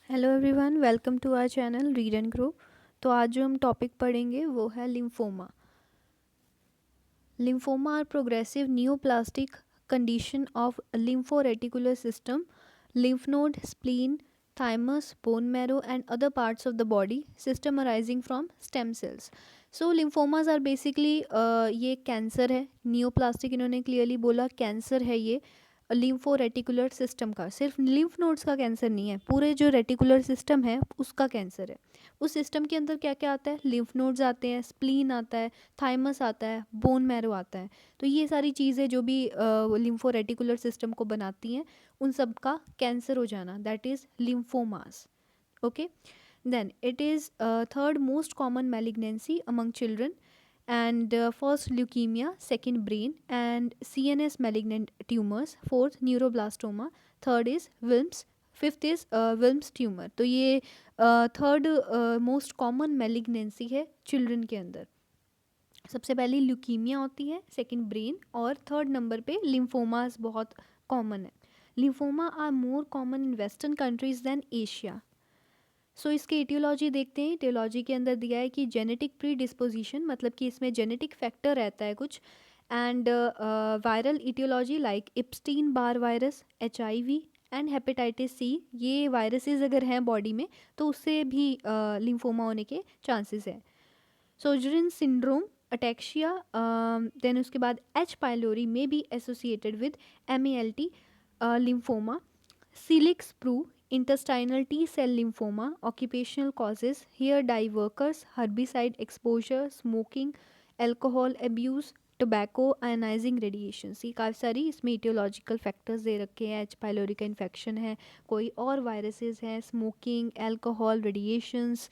Hello everyone, welcome to our channel read and grow. तो आज जो हम टॉपिक पढ़ेंगे वो है lymphoma. Lymphoma are progressive neoplastic condition of lymphoreticular system, lymph node, spleen, thymus, bone marrow and other parts of the body system arising from stem cells. So lymphomas are basically ये cancer है। Neoplastic इन्होंने clearly बोला cancer है ये lympho reticular system का। सिर्फ lymph nodes का cancer नहीं है, पूरे जो रेटिकुलर सिस्टम है उसका कैंसर है। उस सिस्टम के अंदर क्या क्या आता है? लिम्फ नोड्स आते हैं, स्प्लीन आता है, थाइमस आता है, बोन मैरो आता है। तो ये सारी चीज़ें जो भी लिम्फो रेटिकुलर सिस्टम को बनाती हैं उन सब का कैंसर हो जाना, that is lymphomas. Okay, then it is third most common malignancy among children, and first leukemia, second brain and CNS malignant tumors, fourth neuroblastoma, third is Wilms, fifth is Wilms tumour. तो ये third most common malignancy है children के अंदर। सबसे पहले leukaemia होती है, second brain और थर्ड नंबर पे लिम्फोमास बहुत कॉमन है। Lymphoma are more common in western countries than Asia. So इसके इटियोलॉजी देखते हैं। इटियोलॉजी के अंदर दिया है कि जेनेटिक प्री डिस्पोजिशन, मतलब कि इसमें जेनेटिक फैक्टर रहता है कुछ, and viral aetiology like Epstein Barr virus, HIV and hepatitis C. ये वायरसेस अगर हैं बॉडी में तो उससे भी लिम्फोमा होने के चांसेस हैं। सोजरिन सिंड्रोम, अटैक्शिया, देन उसके बाद H. पायलोरी में be associated with MALT lymphoma. Celix Prue, intestinal T cell lymphoma, occupational causes, hair dye workers, herbicide exposure, smoking, alcohol abuse, tobacco, ionising radiation. ये काफ़ी सारी इसमें इटियोलॉजिकल फैक्टर्स दे रखे हैं। H. पायलोरी का इन्फेक्शन है, कोई और वायरसेस हैं, स्मोकिंग, एल्कोहल, रेडिएशंस।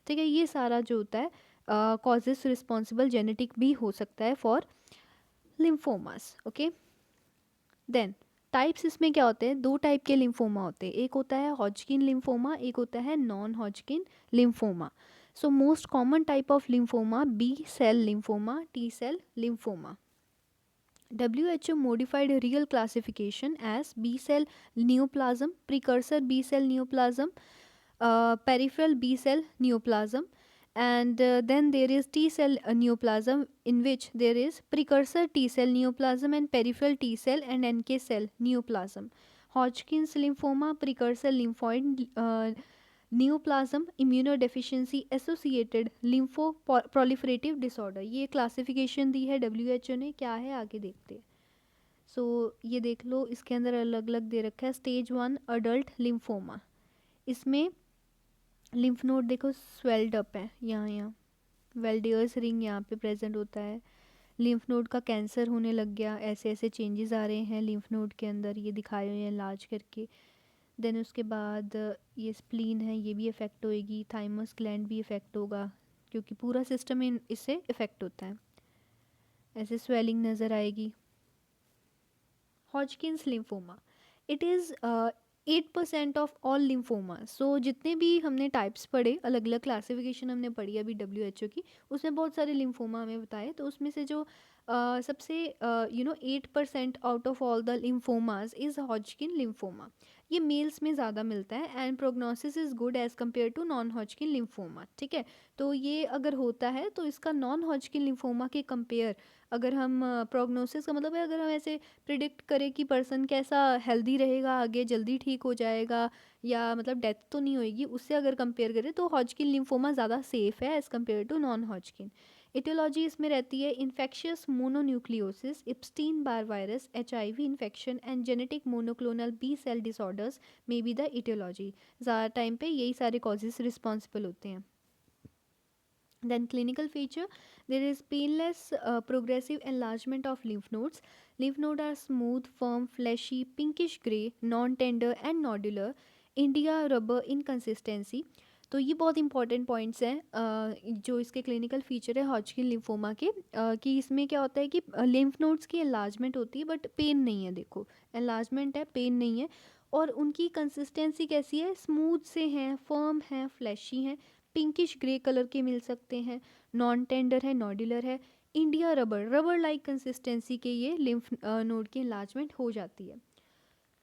ठीक है, ये सारा जो होता है कॉजेस रिस्पॉन्सिबल जेनेटिक भी हो सकता है for lymphomas. Okay, then types इसमें क्या होते हैं? दो टाइप के लिम्फोमा होते हैं, एक होता है हॉजकिन लिम्फोमा, एक होता है non Hodgkin lymphoma. So most common type of lymphoma B cell lymphoma, T cell lymphoma. WHO modified real classification as B cell neoplasm, precursor B cell neoplasm, peripheral B cell neoplasm, and then there is T cell neoplasm, in which there is precursor T cell neoplasm and peripheral T cell and NK cell neoplasm. Hodgkin's lymphoma, precursor lymphoid neoplasm, immunodeficiency associated lymphoproliferative disorder। ये classification दी है WHO ने, क्या है आगे देखते हैं। सो ये देख लो, इसके अंदर अलग अलग दे रखा है। स्टेज 1 अडल्ट लिम्फोमा, इसमें लिम्फ नोड देखो स्वेल्ड अप है, यहाँ वेल्डियर्स रिंग यहाँ पे प्रेजेंट होता है। लिम्फ नोड का कैंसर होने लग गया, ऐसे ऐसे चेंजेस आ रहे हैं लिम्फ नोड के अंदर, ये दिखाए हुए हैं लार्ज करके। देन उसके बाद ये स्प्लीन है, ये भी इफ़ेक्ट होएगी, थाइमस ग्लैंड भी इफ़ेक्ट होगा, क्योंकि पूरा सिस्टम इससे इफ़ेक्ट होता है। ऐसे स्वेलिंग नज़र आएगी। Hodgkin's lymphoma, it is 8% of all lymphoma. So जितने भी हमने टाइप्स पढ़े, अलग अलग क्लासिफिकेशन हमने पढ़ी अभी WHO की, उसमें बहुत सारे लिम्फोमा हमें बताए। तो उसमें से जो सबसे 8% out of all the lymphomas is Hodgkin lymphoma. ये मेल्स में ज़्यादा मिलता है and prognosis is good as compare to non Hodgkin lymphoma. ठीक है, तो ये अगर होता है तो इसका नॉन हॉजकिन लिम्फोमा के कंपेयर, अगर हम प्रोग्नोसिस का मतलब है अगर हम ऐसे प्रिडिक्ट करें कि पर्सन कैसा हेल्दी रहेगा, आगे जल्दी ठीक हो जाएगा या मतलब डेथ तो नहीं होएगी, उससे अगर कंपेयर करें तो हॉजकिन लिम्फोमा ज़्यादा सेफ है as compare to non Hodgkin. Aetiology इसमें रहती है infectious mononucleosis, Epstein Barr virus, HIV infection and genetic monoclonal B cell disorders may be the aetiology. ज़्यादा टाइम पे यही सारे कॉजेज रिस्पॉन्सिबल होते हैं। Then clinical feature, there is painless progressive enlargement of lymph nodes. Lymph nodes are smooth, firm, fleshy, pinkish gray, non-tender and nodular. India rubber inconsistency. तो ये बहुत important points हैं जो इसके क्लिनिकल फीचर है Hodgkin lymphoma के, कि इसमें क्या होता है कि लिम्फ नोड्स की एनलार्जमेंट होती है बट पेन नहीं है। देखो एनलार्जमेंट है, पेन नहीं है। और उनकी कंसिस्टेंसी कैसी है? स्मूथ से हैं, फर्म हैं, फ्लैशी हैं, पिंकिश ग्रे कलर के मिल सकते हैं, नॉन टेंडर है, नॉड्यूलर है। India rubber, rubber like consistency के ये लिम्फ नोड की एनलार्जमेंट हो जाती है।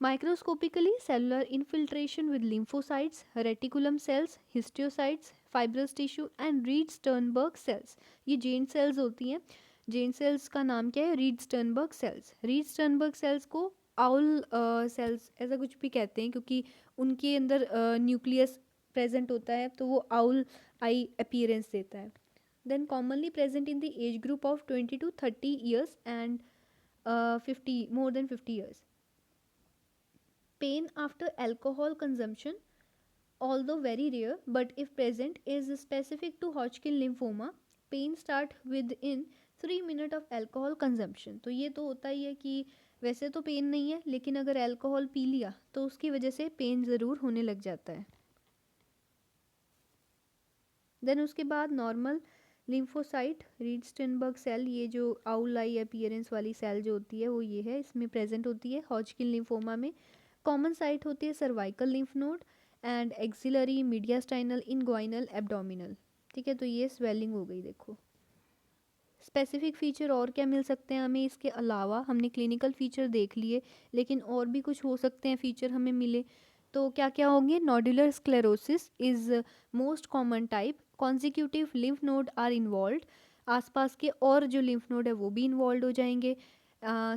Microscopically, cellular infiltration with lymphocytes, reticulum cells, histiocytes, fibrous tissue and read Sternberg cells. ये जेन सेल्स होती हैं. जेन सेल्स का नाम क्या है? Reed Sternberg cells. Reed Sternberg cells को आउल सेल्स ऐसा कुछ भी कहते हैं, क्योंकि उनके अंदर न्यूक्लियस प्रेजेंट होता है, तो वो आउल आई अपीयरेंस देता है. Then commonly present in the age group of 20 to 30 years and 50 more than 50 years. Pain after alcohol consumption, although very rare, but if present, is specific to Hodgkin lymphoma. Pain start within 3 minutes of alcohol consumption. तो ये तो होता ही है कि वैसे तो pen नहीं है, लेकिन अगर अल्कोहल पी लिया तो उसकी वजह से पेन ज़रूर होने लग जाता है. देन उसके बाद normal lymphocyte Reed Sternberg cell, ये जो आउल आई अपीयरेंस वाली सेल जो होती है वो ये है, इसमें प्रेजेंट होती है हॉजकिन लिम्फोमा में. कॉमन साइट होती है cervical lymph node and axillary mediastinal inguinal abdominal. ठीक है, तो ये स्वेलिंग हो गई. देखो स्पेसिफिक फ़ीचर और क्या मिल सकते हैं हमें इसके अलावा? हमने क्लिनिकल फ़ीचर देख लिए, लेकिन और भी कुछ हो सकते हैं फ़ीचर हमें मिले. तो क्या क्या होंगे? Nodular sclerosis is most common type. Contiguous lymph node are involve. आसपास के और जो लिम्फ नोड है वो भी इन्वॉल्व हो जाएंगे.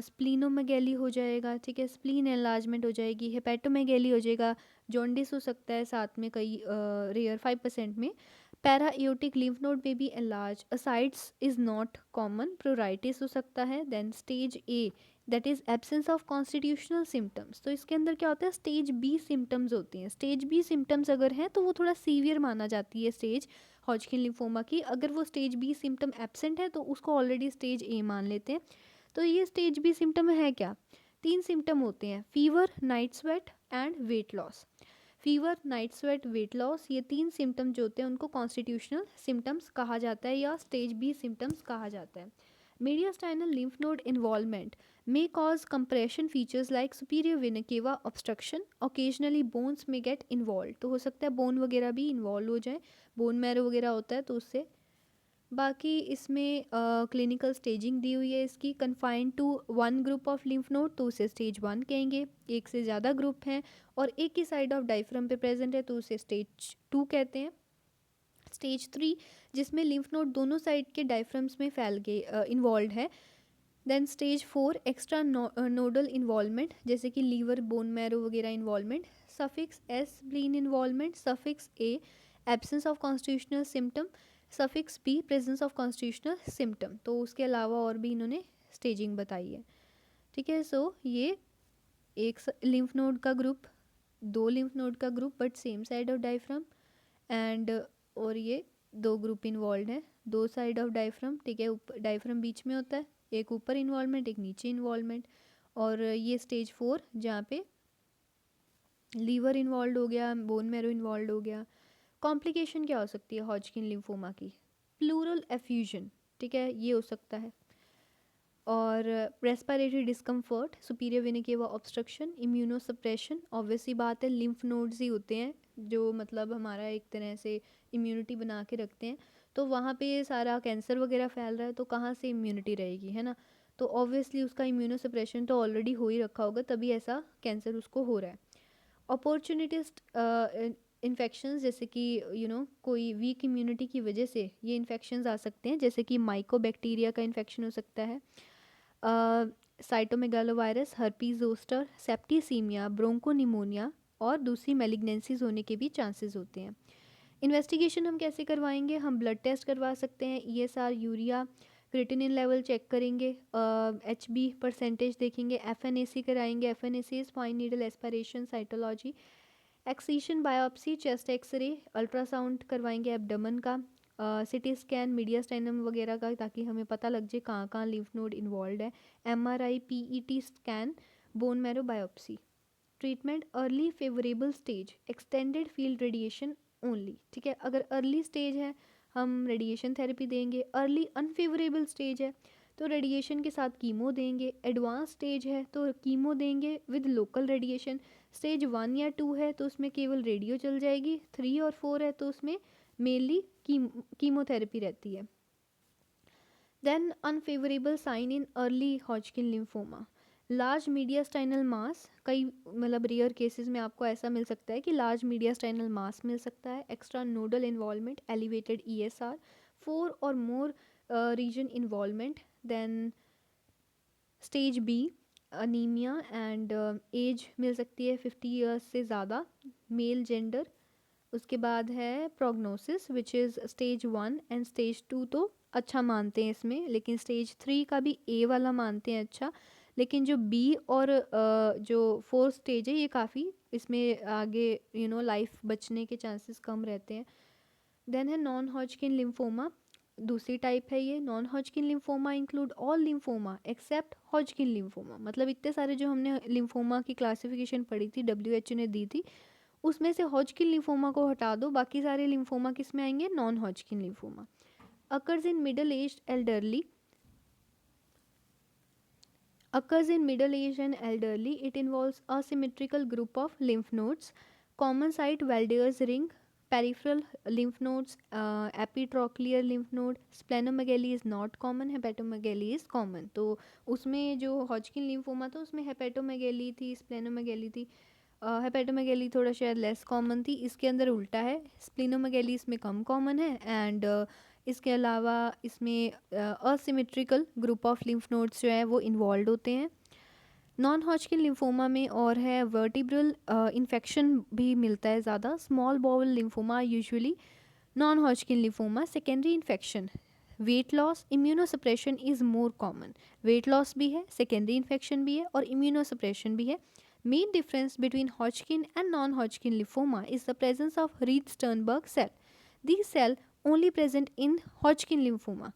स्प्लीनोमेगैली हो जाएगा. ठीक है, स्प्लीन एनलार्जमेंट हो जाएगी. हेपेटोमेगैली हो जाएगा. जॉन्डिस हो सकता है साथ में, कई रेयर 5% में. पैरा एओटिक लिम्फ नोड में भी enlarge. Ascites is not common. Pruritus हो सकता है. Then stage A, that is absence of constitutional symptoms. तो इसके अंदर क्या होता है? स्टेज बी सिम्टम्स होती हैं. स्टेज बी सिम्टम्स अगर हैं तो वो थोड़ा सीवियर माना जाती है स्टेज हॉजकिन लिम्फोमा की. अगर वो स्टेज बी सिम्टम एब्सेंट है तो उसको ऑलरेडी स्टेज ए मान लेते हैं. तो ये स्टेज बी सिम्टम है क्या? 3 सिम्टम होते हैं: fever, night sweat and weight loss. Fever, night sweat, weight loss, ये 3 सिम्टम जो होते हैं उनको कॉन्स्टिट्यूशनल सिम्टम्स कहा जाता है या स्टेज बी सिम्टम्स कहा जाता है. Mediastinal lymph node involvement may cause compression features like superior vena cava obstruction. Occasionally bones may get involved. तो हो सकता है बोन वगैरह भी इन्वॉल्व हो जाए, बोन मैरो वगैरह होता है तो उससे. बाकी इसमें क्लिनिकल स्टेजिंग दी हुई है इसकी. Confined to one group of lymph node तो उसे स्टेज 1 कहेंगे. एक से ज़्यादा ग्रुप हैं और एक ही साइड ऑफ डायफ्राम पे प्रेजेंट है तो उसे स्टेज 2 कहते हैं. स्टेज 3 जिसमें लिम्फ नोड दोनों साइड के डायफ्राम्स में फैल गए इन्वॉल्व है. Then stage 4 extra nodal involvement, जैसे कि लीवर, बोन मैरो वगैरह involvement. Suffix S, spleen involvement. Suffix A, absence of constitutional symptom. Suffix B, presence of constitutional symptom. तो उसके अलावा और भी इन्होंने स्टेजिंग बताई है. ठीक है, सो ये एक लिम्फ नोड का ग्रुप, 2 लिम्फ नोड का group but same side of diaphragm and और ये 2 ग्रुप इन्वॉल्व हैं 2 साइड ऑफ डायफ्राम. ठीक है, डायफ्राम बीच में होता है, एक ऊपर इन्वॉल्वमेंट एक नीचे इन्वॉल्वमेंट. और ये स्टेज 4 जहाँ पे लीवर इन्वॉल्व हो गया, बोन मैरो इन्वॉल्व हो गया. कॉम्प्लिकेशन क्या हो सकती है हॉजकिन लिम्फोमा की? Pleural effusion. ठीक है, ये हो सकता है. और respiratory discomfort, superior vena cava obstruction, immunosuppression. Obviously बात है, लिम्फ नोड्स ही होते हैं जो मतलब हमारा एक तरह से इम्यूनिटी बना के रखते हैं. तो वहाँ पे ये सारा कैंसर वगैरह फैल रहा है तो कहाँ से इम्यूनिटी रहेगी, है ना? तो ऑब्वियसली उसका इम्यूनोसप्रेशन तो ऑलरेडी हो ही रखा होगा, तभी ऐसा कैंसर उसको हो रहा है. अपॉर्चुनिटिस्ट इन्फेक्शंस, जैसे कि कोई वीक इम्यूनिटी की वजह से ये इन्फेक्शंस आ सकते हैं, जैसे कि माइकोबैक्टीरिया का इन्फेक्शन हो सकता है, साइटोमेगालोवायरस, हर्पीज जोस्टर, सेप्टिसीमिया, ब्रोंकोनिमोनिया और दूसरी मेलिग्नेंसीज होने के भी चांसेस होते हैं. इन्वेस्टिगेशन हम कैसे करवाएंगे? हम ब्लड टेस्ट करवा सकते हैं, ESR, urea, creatinine level check करेंगे, एचबी परसेंटेज देखेंगे, एफएनएसी कराएंगे. FNAC is fine needle aspiration cytology. Excision biopsy, chest X-ray, ultrasound करवाएंगे एब्डमन का, सिटी स्कैन, मीडियास्टाइनम वगैरह का, ताकि हमें पता लग जाए कहाँ कहाँ लिम्फ नोड इन्वॉल्व है. MRI, PET scan, bone marrow biopsy. Treatment early favourable stage, extended field radiation only. ठीक है, अगर अर्ली स्टेज है हम रेडिएशन थेरेपी देंगे. अर्ली अनफेवरेबल स्टेज है तो रेडिएशन के साथ कीमो देंगे. एडवांस स्टेज है तो कीमो देंगे विद लोकल रेडिएशन. स्टेज 1 या 2 है तो उसमें केवल रेडियो चल जाएगी. 3 और 4 है तो उसमें मेनली कीमोथेरेपी रहती है. Then unfavourable sign in early Hodgkin lymphoma, large mediastinal mass, कई मतलब रेयर केसेस में आपको ऐसा मिल सकता है कि लार्ज मीडियास्टाइनल मास मिल सकता है। Extra nodal involvement, elevated ESR, 4 और more region involvement. Then stage B, anaemia and age मिल सकती है 50 ईयर्स से ज़्यादा, मेल जेंडर। उसके बाद है prognosis which is stage 1 and stage 2 तो अच्छा मानते हैं इसमें, लेकिन स्टेज 3 का भी ए वाला मानते हैं अच्छा, लेकिन जो बी और जो 4th स्टेज है ये काफ़ी इसमें आगे लाइफ बचने के चांसेस कम रहते हैं। देन है नॉन हॉजकिन लिम्फोमा, दूसरी टाइप है ये। Non Hodgkin lymphoma include all lymphoma except Hodgkin lymphoma, मतलब इतने सारे जो हमने लिम्फोमा की क्लासिफिकेशन पढ़ी थी, WHO ने दी थी, उसमें से हॉजकिन लिम्फोमा को हटा दो, बाकी सारे लिम्फोमा किस में आएंगे, non Hodgkin lymphoma. Occurs in middle age elderly, occurs in middle age and elderly. It involves a symmetrical group of lymph nodes. Common site Valder's ring, peripheral lymph nodes, epitrochlear lymph node. Splenomegaly is not common, hepatomegaly is common. तो उसमें जो Hodgkin lymphoma था उसमें हेपेटोमेगेली थी, स्प्लेनोमेगेली थी। हेपेटोमेगेली थोड़ा शायद less common थी, इसके अंदर उल्टा है, स्प्लिनोमेगेली इसमें कम कॉमन है। एंड इसके अलावा इसमें asymmetrical group of lymph nodes जो है वो इन्वॉल्व होते हैं। नॉन हॉजकिन लिम्फोमा में और है वर्टिब्रल इन्फेक्शन भी मिलता है ज़्यादा। Small bowel lymphoma usually, non Hodgkin lymphoma secondary infection. Weight loss, immunosuppression is more common. Weight loss भी है, सेकेंडरी इन्फेक्शन भी है और इम्यूनोसप्रेशन भी है। Main difference between Hodgkin and non Hodgkin lymphoma is the presence of Reed Sternberg cell. These cell only present in Hodgkin lymphoma.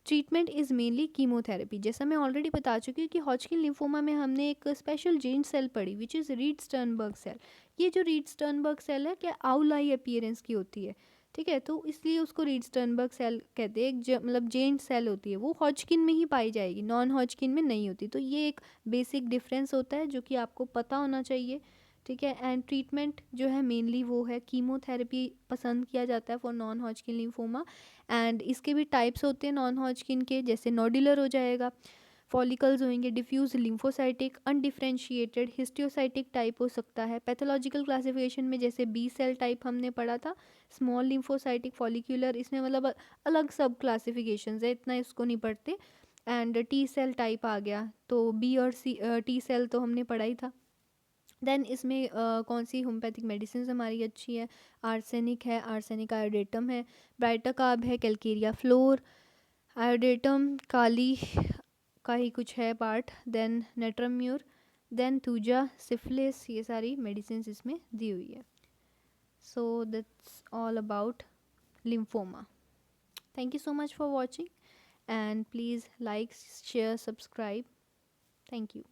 Treatment is mainly chemotherapy. जैसा मैं already बता चुकी हूँ कि हॉजकिन लिम्फोमा में हमने एक स्पेशल जीन सेल पढ़ी which is Reed Sternberg cell. ये जो रीड स्टर्नबर्ग सेल है क्या आउल आई अपीयरेंस की होती है, ठीक है, तो इसलिए उसको रीड स्टर्नबर्ग सेल कहते हैं। एक मतलब जेंट सेल होती है, वो हॉजकिन में ही पाई जाएगी, नॉन हॉजकिन में नहीं होती। तो ये एक बेसिक डिफरेंस होता है जो कि आपको पता होना चाहिए, ठीक है। एंड ट्रीटमेंट जो है मेनली वो है कीमोथेरेपी पसंद किया जाता है for non Hodgkin lymphoma. And इसके भी टाइप्स होते हैं नॉन हॉजकिन के, जैसे नोडुलर हो जाएगा, फॉलिकल्स होंगे, diffuse lymphocytic, undifferentiated histiocytic type हो सकता है। पैथोलॉजिकल क्लासिफिकेशन में जैसे बी सेल टाइप हमने पढ़ा था, स्मॉल लिम्फोसाइटिक, फॉलिक्यूलर, इसमें मतलब अलग सब क्लासिफिकेशन है, इतना इसको नहीं पढ़ते। एंड टी सेल टाइप आ गया, तो बी और सी टी सेल तो हमने पढ़ा ही था। देन इसमें कौन सी होम्योपैथिक मेडिसिन हमारी अच्छी है, आर्सेनिक है, आर्सेनिक आयोडेटम है, ब्राइटाकार्ब है, कैलकेरिया फ्लोर, आयोडेटम काली का ही कुछ है part, then natrum mur, then thuja, syphilis, ये सारी मेडिसिन इसमें दी हुई है। So that's all about lymphoma. Thank you so much for watching and please like, share, subscribe. Thank you.